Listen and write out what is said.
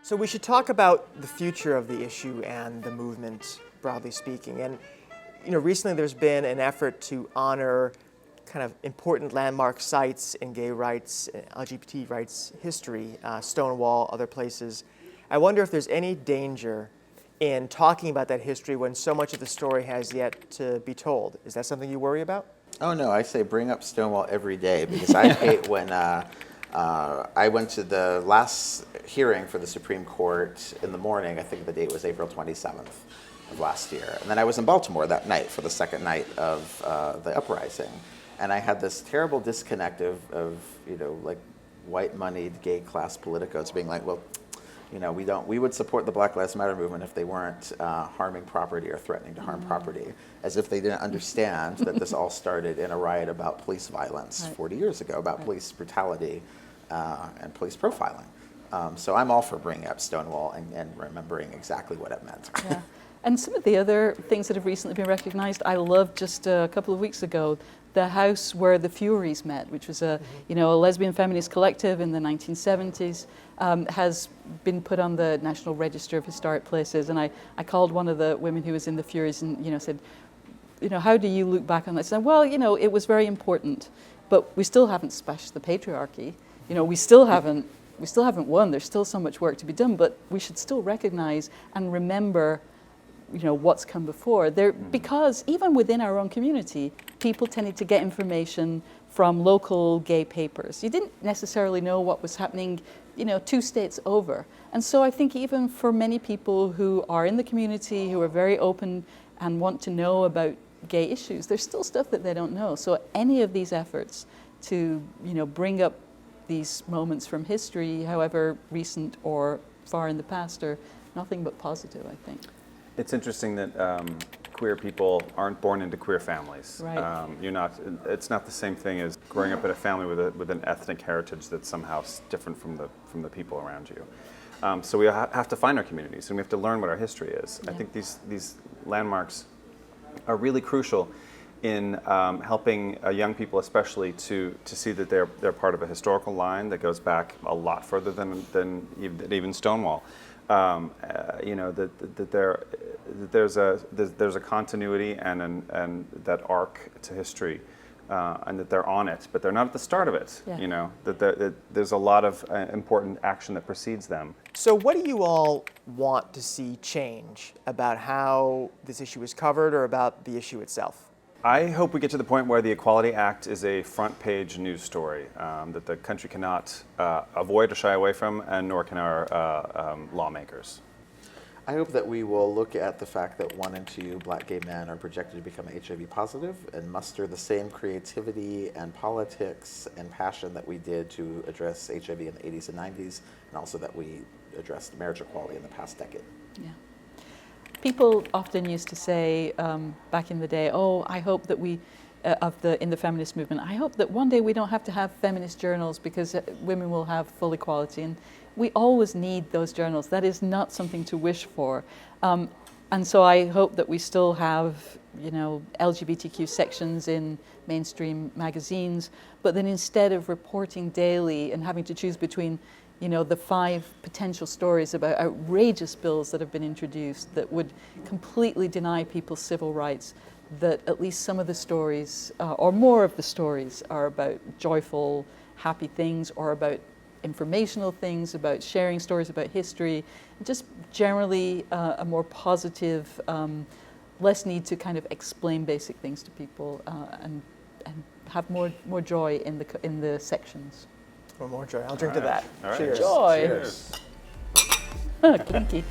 So we should talk about the future of the issue and the movement, broadly speaking. And recently there's been an effort to honor kind of important landmark sites in gay rights, LGBT rights history, Stonewall, other places. I wonder if there's any danger in talking about that history when so much of the story has yet to be told. Is that something you worry about? Oh no, I say bring up Stonewall every day, because I hate when I went to the last hearing for the Supreme Court in the morning. I think the date was April 27th of last year. And then I was in Baltimore that night for the second night of the uprising. And I had this terrible disconnect of like white-moneyed gay class politicos being like, well, we would support the Black Lives Matter movement if they weren't harming property or threatening to harm property, as if they didn't understand that this all started in a riot about police violence 40 years ago, about police brutality and police profiling. So I'm all for bringing up Stonewall and remembering exactly what it meant. Yeah. And some of the other things that have recently been recognized, I loved just a couple of weeks ago, the house where the Furies met, which was a lesbian feminist collective in the 1970s, has been put on the National Register of Historic Places. And I called one of the women who was in the Furies and said, how do you look back on this? And well, it was very important, but we still haven't smashed the patriarchy. We still haven't won. There's still so much work to be done, but we should still recognize and remember what's come before there, because even within our own community, people tended to get information from local gay papers. You didn't necessarily know what was happening, 2 states over. And so I think even for many people who are in the community, who are very open and want to know about gay issues, there's still stuff that they don't know. So any of these efforts to, bring up these moments from history, however recent or far in the past, are nothing but positive, I think. It's interesting that queer people aren't born into queer families. Right. It's not the same thing as growing up in a family with an ethnic heritage that's somehow different from the people around you. So we have to find our communities, and we have to learn what our history is. Yeah. I think these landmarks are really crucial in helping young people, especially, to see that they're part of a historical line that goes back a lot further than even Stonewall. That there's a continuity and that arc to history, and that they're on it, but they're not at the start of it. Yeah. That there's a lot of important action that precedes them. So what do you all want to see change about how this issue is covered or about the issue itself? I hope we get to the point where the Equality Act is a front-page news story that the country cannot avoid or shy away from, and nor can our lawmakers. I hope that we will look at the fact that 1 in 2 Black gay men are projected to become HIV positive and muster the same creativity and politics and passion that we did to address HIV in the 80s and 90s, and also that we addressed marriage equality in the past decade. Yeah. People often used to say back in the day, I hope that in the feminist movement, I hope that one day we don't have to have feminist journals because women will have full equality. And we always need those journals. That is not something to wish for. And so I hope that we still have, LGBTQ sections in mainstream magazines, but then instead of reporting daily and having to choose between the 5 potential stories about outrageous bills that have been introduced that would completely deny people's civil rights, that at least some of the stories, or more of the stories, are about joyful, happy things, or about informational things, about sharing stories about history, just generally a more positive, less need to kind of explain basic things to people, and have more joy in the sections. Or more joy. I'll drink to that. All right. Cheers. Joy. Cheers. Clinky.